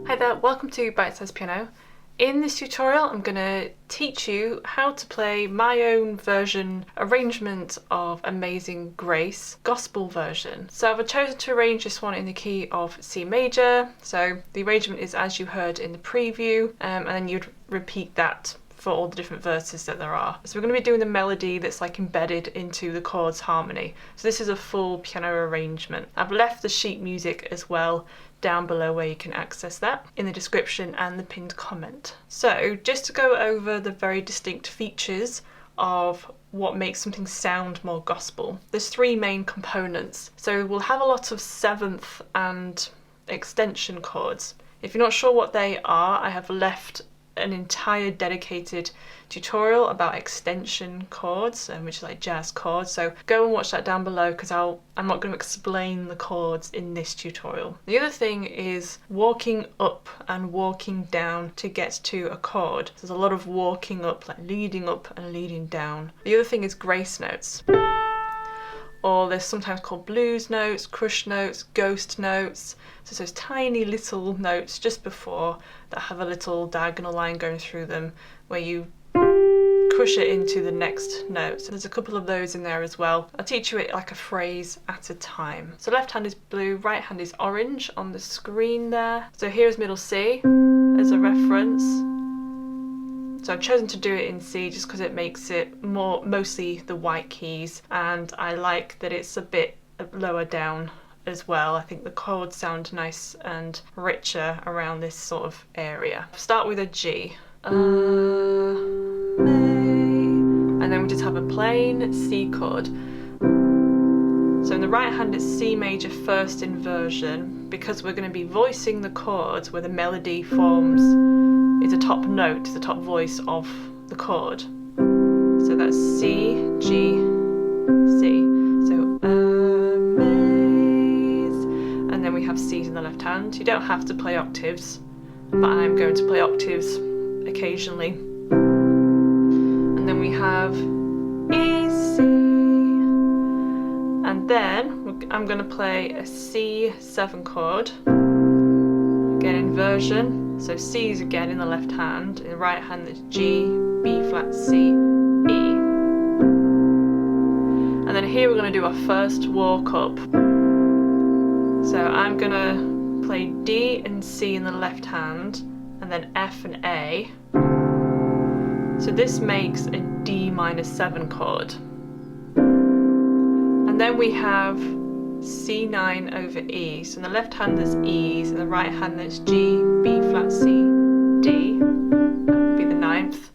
Hi there, welcome to Bitesize Piano. In this tutorial I'm going to teach you how to play my own version arrangement of Amazing Grace gospel version. So I've chosen to arrange this one in the key of C major, so the arrangement is as you heard in the preview, and then you'd repeat that for all the different verses that there are. So we're going to be doing the melody that's like embedded into the chords harmony. So this is a full piano arrangement. I've left the sheet music as well down below where you can access that in the description and the pinned comment. So just to go over the very distinct features of what makes something sound more gospel. There's three main components. So we'll have a lot of seventh and extension chords. If you're not sure what they are, I have left an entire dedicated tutorial about extension chords, which is like jazz chords, so go and watch that down below because I'm not going to explain the chords in this tutorial. The other thing is walking up and walking down to get to a chord. There's a lot of walking up, like leading up and leading down. The other thing is grace notes, or they're sometimes called blues notes, crush notes, ghost notes. So those tiny little notes just before that have a little diagonal line going through them where you crush it into the next note. So there's a couple of those in there as well. I'll teach you it like a phrase at a time. So left hand is blue, right hand is orange on the screen there. So here's middle C as a reference. So I've chosen to do it in C just because it makes it mostly the white keys, and I like that it's a bit lower down as well. I think the chords sound nice and richer around this sort of area. Start with a G. And then we just have a plain C chord. So in the right hand it's C major first inversion because we're going to be voicing the chords where the melody forms is a top note, the top voice of the chord. So that's C, G, C. So amaze. And then we have C's in the left hand. You don't have to play octaves, but I'm going to play octaves occasionally. And then we have E, C. And then I'm going to play a C7 chord. Again, inversion. So C's again in the left hand, in the right hand there's G, B flat, C, E. And then here we're going to do our first walk up. So I'm going to play D and C in the left hand, and then F and A. So this makes a D minor 7 chord. And then we have C9 over E. So in the left hand there's E's, in the right hand there's G, B flat, C, D. That would be the ninth.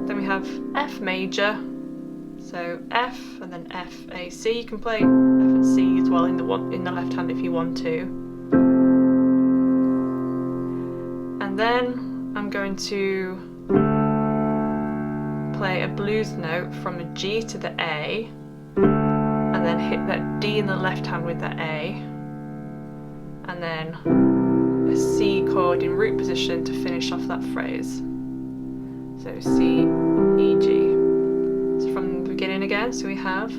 Then we have F major. So F and then F, A, C. You can play F and C as well in the left hand if you want to. And then I'm going to play a blues note from a G to the A, and then hit that D in the left hand with that A, and then a C chord in root position to finish off that phrase. So C, E, G. So from the beginning again, so we have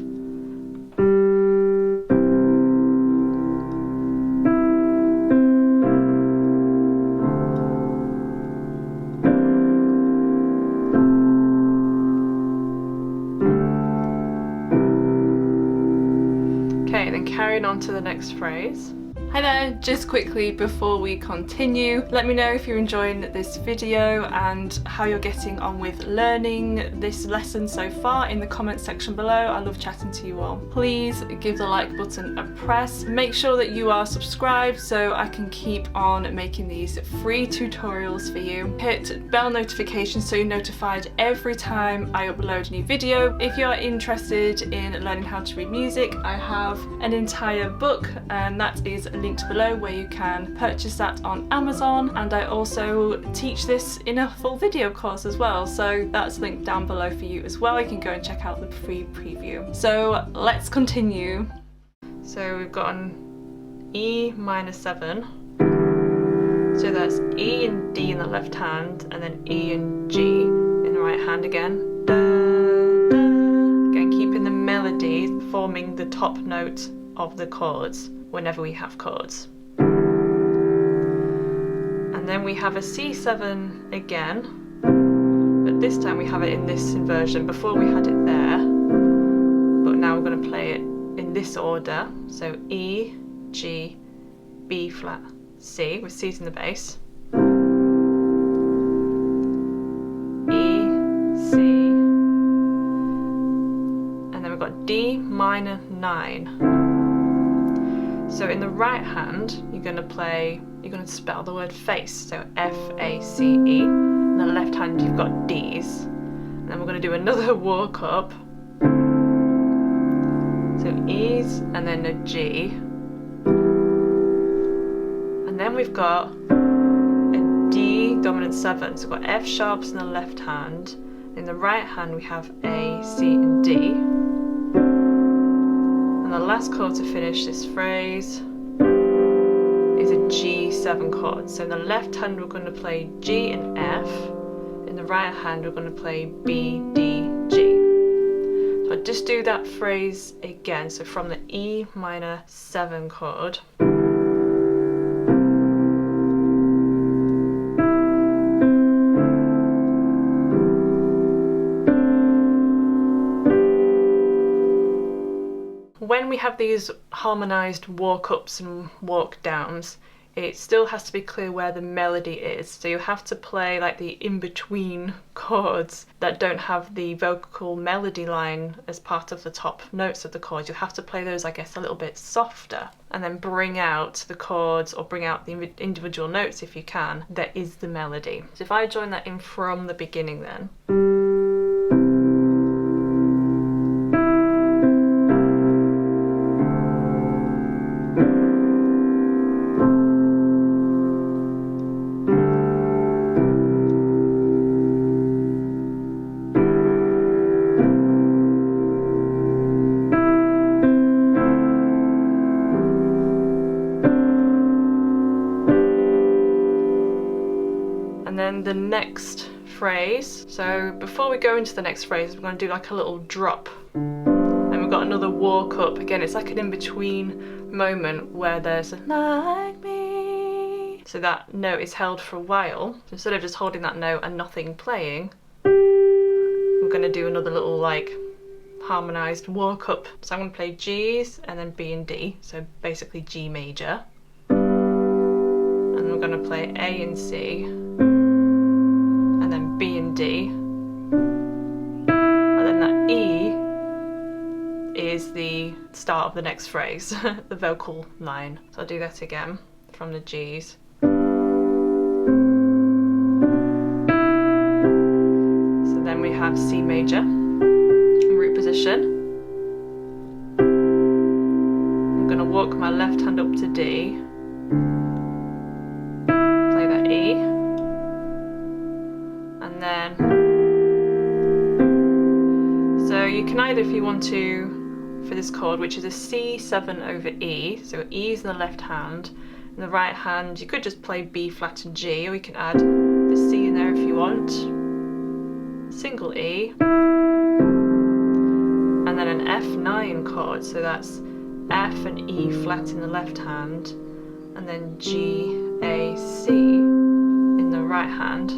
carrying on to the next phrase. Hi there, just quickly before we continue, let me know if you're enjoying this video and how you're getting on with learning this lesson so far in the comments section below. I love chatting to you all. Please give the like button a press. Make sure that you are subscribed so I can keep on making these free tutorials for you. Hit bell notifications so you're notified every time I upload a new video. If you're interested in learning how to read music, I have an entire book, and that is linked below where you can purchase that on Amazon, and I also teach this in a full video course as well, so that's linked down below for you as well. You can go and check out the free preview. So let's continue. So we've got an E minor 7, so that's E and D in the left hand, and then E and G in the right hand again. Da, da. Again, keeping the melody forming the top note of the chords whenever we have chords. then we have a C7 again, but this time we have it in this inversion. Before we had it there, but now we're going to play it in this order. So E, G, B flat, C, with C's in the bass. E, C, and then we've got D minor 9. So in the right hand, you're going to spell the word face, so F-A-C-E. In the left hand, you've got D's. And then we're going to do another walk up. So E's and then a G. And then we've got a D dominant 7. So we've got F sharps in the left hand. In the right hand, we have A, C, and D. And the last chord to finish this phrase is a G7 chord. So in the left hand we're going to play G and F. In the right hand we're going to play B, D, G. So I'll just do that phrase again. So from the E minor 7 chord. When we have these harmonised walk-ups and walk-downs, it still has to be clear where the melody is. So you have to play like the in-between chords that don't have the vocal melody line as part of the top notes of the chords. You have to play those, I guess, a little bit softer, and then bring out the chords or bring out the individual notes, if you can, that is the melody. So if I join that in from the beginning then. And then the next phrase, so before we go into the next phrase, we're going to do like a little drop. And we've got another walk up. Again, it's like an in-between moment where there's a like me. So that note is held for a while. So instead of just holding that note and nothing playing, we're going to do another little like harmonised walk up. So I'm going to play G's and then B and D, so basically G major. And we're going to play A and C. And then B and D, and then that E is the start of the next phrase, the vocal line. So I'll do that again from the G's. So then we have C major, root position. I'm going to walk my left hand up to D, play that E. And then, so you can either, if you want to, for this chord, which is a C7 over E, so E's in the left hand, in the right hand you could just play B flat and G, or you can add the C in there if you want, single E, and then an F9 chord, so that's F and E flat in the left hand, and then G, A, C in the right hand.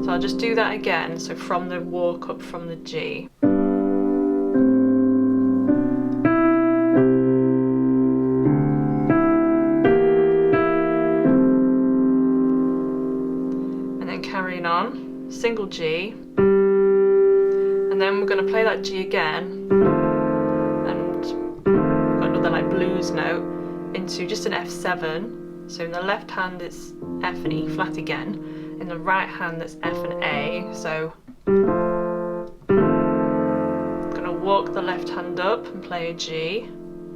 So I'll just do that again, so from the walk up from the G. And then carrying on, single G. And then we're going to play that G again. And we've got another like blues note into just an F7. So in the left hand it's F and E flat again. In the right hand that's F and A, so I'm going to walk the left hand up and play a G,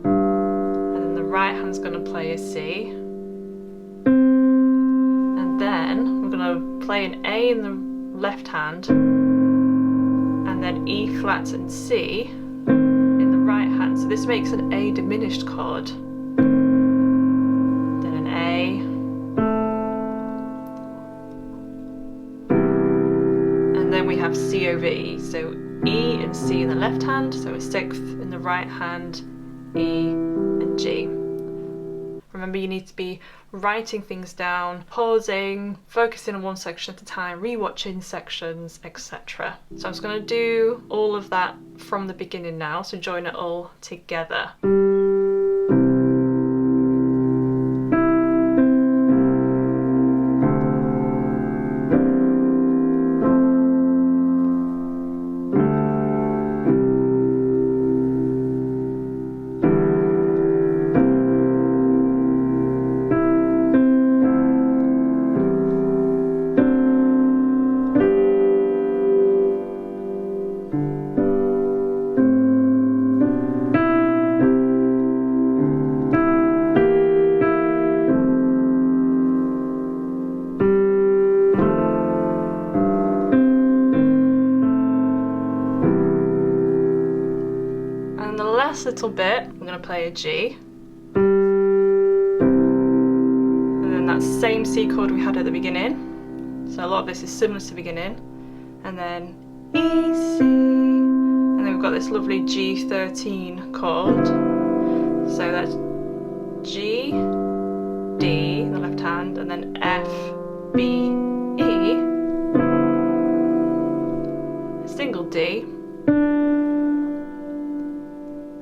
and then the right hand's going to play a C, and then we're going to play an A in the left hand, and then E flat and C in the right hand, so this makes an A diminished chord, then an A, and then we have C over E, so E and C in the left hand, so a sixth in the right hand, E and G. From Remember, you need to be writing things down, pausing, focusing on one section at a time, rewatching sections, etc. So I'm just going to do all of that from the beginning now, so join it all together. Little bit, I'm going to play a G, and then that same C chord we had at the beginning, so a lot of this is similar to the beginning, and then E, C, and then we've got this lovely G13 chord, so that's G, D in the left hand, and then F, B, E, a single D,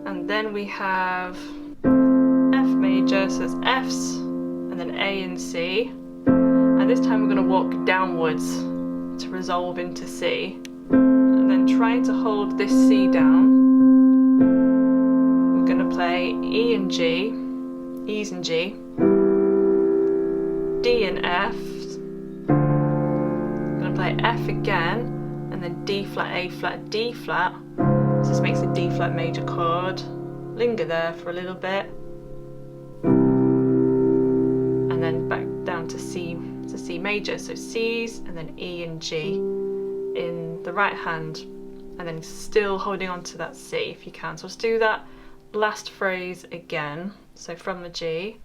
and then we have F major, so it's Fs, and then A and C. And this time we're going to walk downwards to resolve into C. And then trying to hold this C down, we're going to play E and G, E's and G, D and F. I'm going to play F again, and then D flat, A flat, D flat. So this makes a D flat major chord. Linger there for a little bit, and then back down to C major. So C's and then E and G in the right hand, and then still holding on to that C if you can. So let's do that last phrase again. So from the G.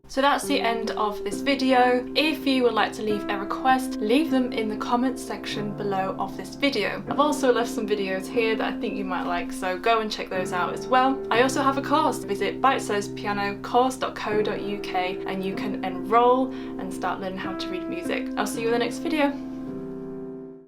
So that's the end of this video. If you would like to leave a request, leave them in the comments section below of this video. I've also left some videos here that I think you might like, so go and check those out as well. I also have a course. Visit bitesizepianocourse.co.uk and you can enroll and start learning how to read music. I'll see you in the next video.